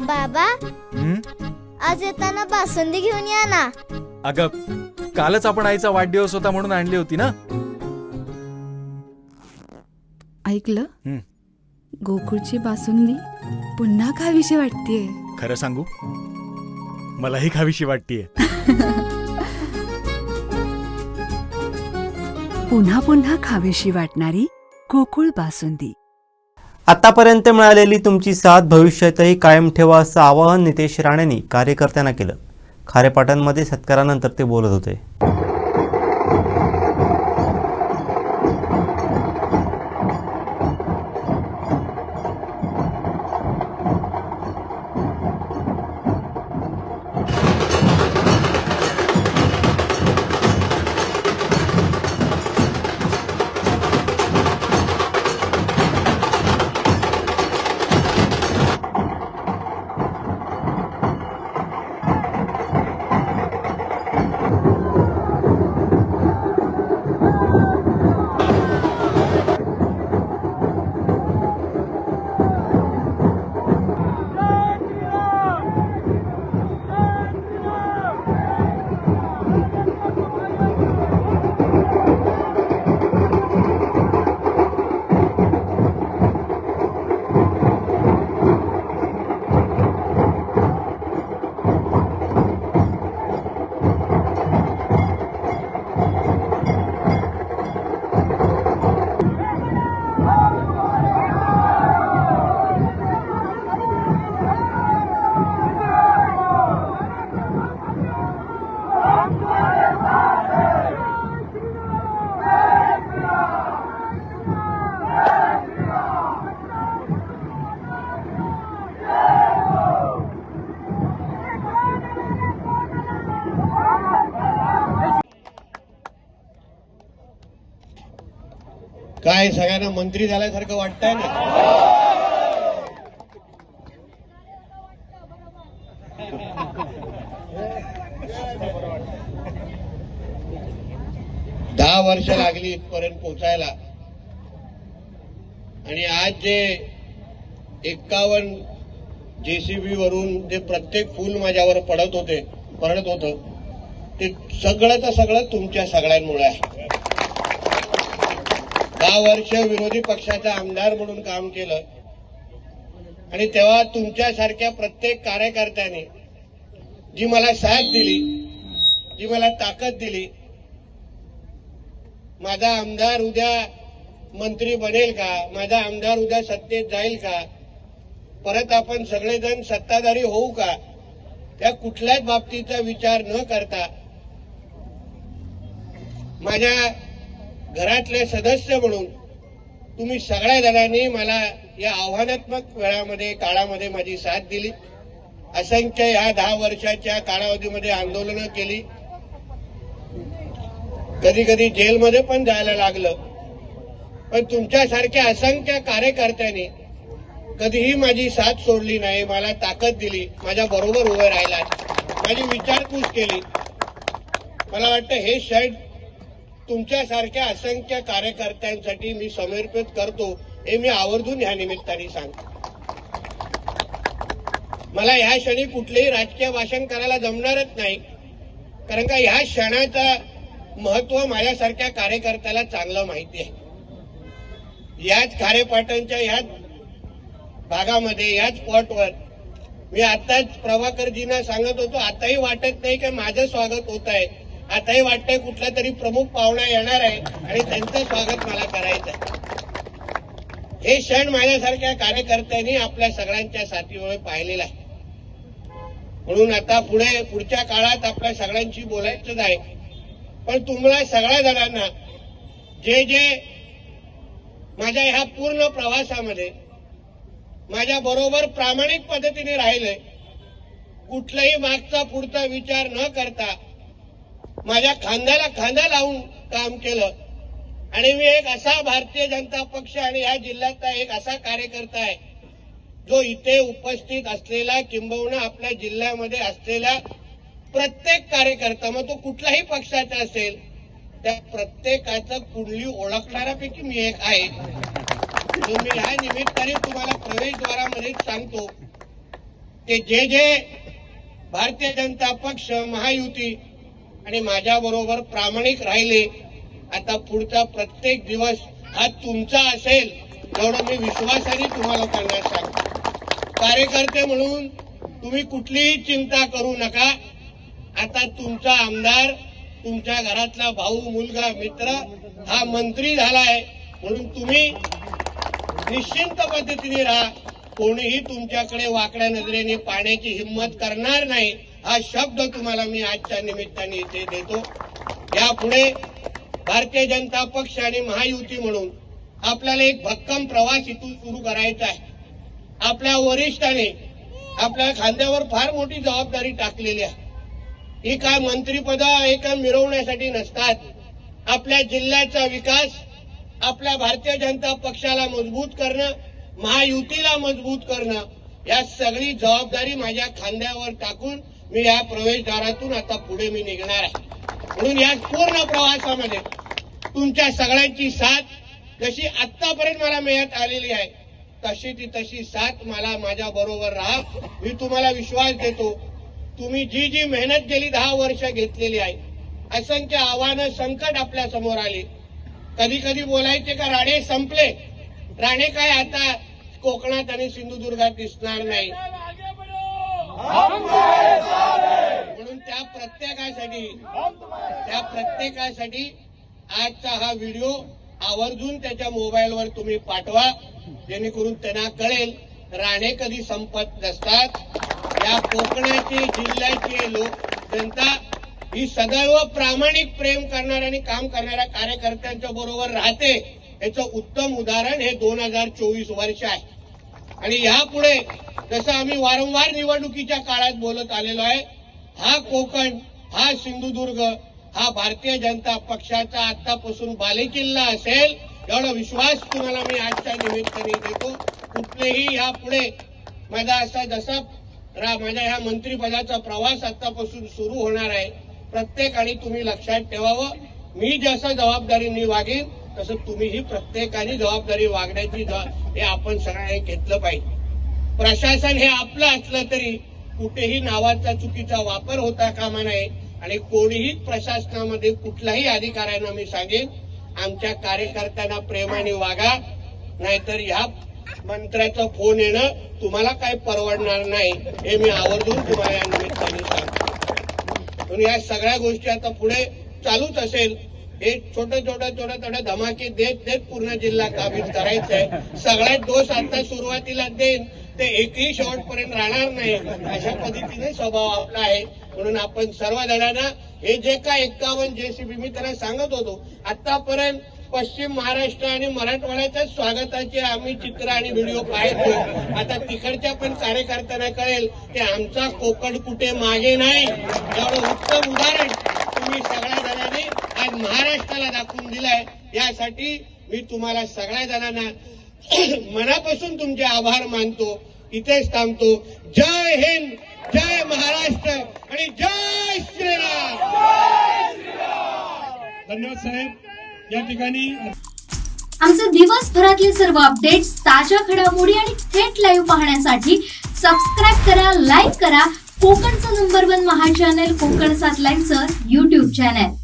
बाबा, आज येताना बासुंदी घेऊन या ना. अगं, कालच आपण आईचा वाढदिवस होता म्हणून आणली होती ना. ऐकलं, गोकुळची बासुंदी पुन्हा खावीशी वाटतेय. खरं सांगू, मलाही खावीशी वाटतेय. पुन्हा पुन्हा खावीशी वाटणारी गोकुळ बासुंदी. आतापर्यंत मिळालेली तुमची साथ भविष्यातही कायम ठेवा असं आवाहन नितेश राणेंनी कार्यकर्त्यांना केलं. खारेपाटणमध्ये सत्कारानंतर ते बोलत होते. काय सगळ्यांना मंत्री झाल्यासारखं वाटतंय ना. दहा वर्ष लागली इथपर्यंत पोहोचायला. आणि आज जे 51 JCB वरून जे प्रत्येक फूल माझ्यावर पडत होतं ते सगळं तुमच्या सगळ्यांमुळे आहे. 10 वर्ष विरोधी पक्षाचा आमदार म्हणून काम केलं आणि तेव्हा तुमच्यासारख्या प्रत्येक कार्यकर्त्याने जी मला साथ दिली, जी मला ताकद दिली. माझा आमदार उद्या मंत्री बनेल का, माझा आमदार उद्या सत्तेत जाईल का, परत आपण सगळेजण सत्ताधारी होऊ का, त्या कुठल्याच बाबतीचा विचार न करता माझ्या घरातले सदस्य म्हणून तुम्ही सगळ्या जणांनी मला या आव्हानात्मक काळामध्ये माझी साथ दिली. असंख्य या 10 वर्षाच्या कालावधीमध्ये आंदोलनं केली, कधी कधी जेलमध्ये पण जायला लागलं. पण तुमच्यासारख्या असंख्य कार्यकर्त्यांनी कधीही माझी साथ सोडली नाही, मला ताकद दिली, माझ्या बरोबर उभे राहिला, माझी विचारपूस केली. मला वाटतं हे क्षण तुमच्यासारख्या असंख्य कार्यकर्त्यांसाठी मी समर्पित करतो, हे मी आवर्जून ह्या निमित्ताने सांगतो. मला ह्या क्षणी कुठलेही राजकीय भाषण करायला जमणारच नाही, कारण का ह्या क्षणाचं महत्व माझ्यासारख्या कार्यकर्त्याला चांगलं माहिती आहे. याच खारेपाटणच्या याच भागामध्ये याच स्पॉटवर मी आताच प्रभाकरजींना सांगत होतो, आताही वाटत नाही की माझं स्वागत होत आहे, आताही वाटतंय कुठला तरी प्रमुख पाहुणा येणार आहे आणि त्यांचं स्वागत मला करायचं आहे. हे क्षण माझ्यासारख्या कार्यकर्त्यांनी आपल्या सगळ्यांच्या साथीमुळे पाहिलेला आहे. म्हणून आता पुढच्या काळात आपल्या सगळ्यांशी बोलायचंच आहे. पण तुम्हाला सगळ्या जणांना जे माझ्या ह्या पूर्ण प्रवासामध्ये माझ्या बरोबर प्रामाणिक पद्धतीने राहिले, कुठलाही मागचा पुढचा विचार न करता माझ्या खांद्याला खांदा लावून काम केलं. आणि मी एक असा भारतीय जनता पक्ष आणि या जिल्ह्यातला एक असा कार्यकर्ता आहे जो इथे उपस्थित असलेला किंबहुना आपल्या जिल्ह्यामध्ये असलेला प्रत्येक कार्यकर्ता, मग तो कुठल्याही पक्षाचा असेल, त्या प्रत्येकाचं कुंडली ओळखणाऱ्यापैकी मी एक आहे. मी ह्या निमित्ताने तुम्हाला प्रवेशद्वारामध्ये सांगतो की जे भारतीय जनता पक्ष, महायुती आणि माझ्या बरोबर प्रामाणिक राहिले, आता पुढचा प्रत्येक दिवस हा तुमचा असेल एवढं मी विश्वासाने तुम्हाला लोकांना सांगतो. कार्यकर्ते म्हणून तुम्ही कुठलीही चिंता करू नका. आता तुमचा आमदार, तुमच्या घरातला भाऊ, मुलगा, मित्र हा मंत्री झालाय म्हणून तुम्ही निश्चिंत पद्धतीने राहा. कोणीही तुमच्याकडे वाकड्या नजरेने पाहण्याची हिंमत करणार नाही, हा शब्द तुम्हाला मी आजच्या निमित्ताने इथे देतो. यापुढे भारतीय जनता पक्ष आणि महायुती म्हणून आपल्याला एक भक्कम प्रवास इथून सुरू करायचा आहे. आपल्या वरिष्ठांनी आपल्या खांद्यावर फार मोठी जबाबदारी टाकलेली आहे. ही काय मंत्रिपद हे काय मिरवण्यासाठी नसतात. आपल्या जिल्ह्याचा विकास, आपल्या भारतीय जनता पक्षाला मजबूत करणं, महायुतीला मजबूत करणं, या सगळी जबाबदारी माझ्या खांद्यावर टाकून मी या प्रवेशद्वारातून आता पुढे मी निघणार आहे. म्हणून या पूर्ण प्रवासामध्ये तुमच्या सगळ्यांची साथ जशी आतापर्यंत मला मिळत आलेली आहे तशी साथ मला माझ्या बरोबर राहा. मी तुम्हाला विश्वास देतो. तुम्ही जी मेहनत गेली 10 वर्ष घेतलेली आहे, असंख्य आव्हानं, संकट आपल्या समोर आली. कधी कधी बोलायचे का राणे संपले, राणे काय आता कोकणात आणि सिंधुदुर्गात दिसणार नाही. म्हणून त्या प्रत्येकासाठी आजचा हा व्हिडिओ आवर्जून त्याच्या मोबाईलवर तुम्ही पाठवा, जेणेकरून त्यांना कळेल राणे कधी संपत नसतात. या कोकणाची, जिल्ह्याची जनता ही सदैव प्रामाणिक प्रेम करणाऱ्या आणि काम करणाऱ्या कार्यकर्त्यांच्या बरोबर राहते. याचं उत्तम उदाहरण हे 2024 वर्ष आहे. आणि यापुढे जसं आम्ही वारंवार निवडणुकीच्या काळात बोलत आलेलो आहे, हा कोकण, हा सिंधुदुर्ग हा भारतीय जनता पक्षाचा आतापासून बालेकिल्ला असेल एवढा विश्वास तुम्हाला मी आजच्या निमित्ताने देतो. कुठलेही यापुढे माझा असा जसा माझ्या ह्या मंत्रिपदाचा प्रवास आतापासून सुरू होणार आहे, प्रत्येकाने तुम्ही लक्षात ठेवावं, मी जसं जबाबदारीने वागेन तसं तुम्हीही प्रत्येकाने जबाबदारी वागण्याची हे आपण सगळ्यांनी घेतलं पाहिजे. प्रशासन हे आपलं असलं तरी कुठेही नावाचा चुकीचा वापर होता कामा नये. आणि कोणीही प्रशासनामध्ये कुठल्याही अधिकाऱ्यांना मी सांगेन, आमच्या कार्यकर्त्यांना प्रेमाने वागा, नाहीतर या मंत्र्याचा फोन येणं तुम्हाला काही परवडणार नाही, हे मी आवर्जून तुम्हाला या निमित्ताने सांगतो. म्हणून या सगळ्या गोष्टी आता पुढे चालूच असेल. हे छोटे धमाके देत पूर्ण जिल्हा काबीज करायचंय. सगळ्यात दोष आता सुरुवातीला देईन ते एकही शेवटपर्यंत राहणार नाही, अशा पद्धतीने स्वभाव आपला आहे. म्हणून आपण सर्व जणांना हे जे काय 51 JCB मी त्यांना सांगत होतो, आतापर्यंत पश्चिम महाराष्ट्र आणि मराठवाड्याच्या स्वागताचे आम्ही चित्र आणि व्हिडिओ पाहतो. आता तिकडच्या पण कार्यकर्त्यांना कळेल की आमचा कोकण कुठे मागे नाही. एवढं उत्तम उदाहरण तुम्ही सगळ्या जणांनी आज महाराष्ट्राला दाखवून दिलाय. यासाठी मी तुम्हाला सगळ्या जणांना मनापासून तुमचे आभार मानतो. इथेच थांबतो. जय हिंद, जय महाराष्ट्र आणि जय श्रीराम. धन्यवाद साहेब. या ठिकाणी आमचे दिवसभरातले सर्व अपडेट्स, ताज्या घडामोडी आणि थेट लाईव्ह पाहण्यासाठी सबस्क्राईब करा, लाईक करा कोकणचं नंबर 1 महा चॅनल कोकण 7 लाईव्हचं YouTube चॅनल.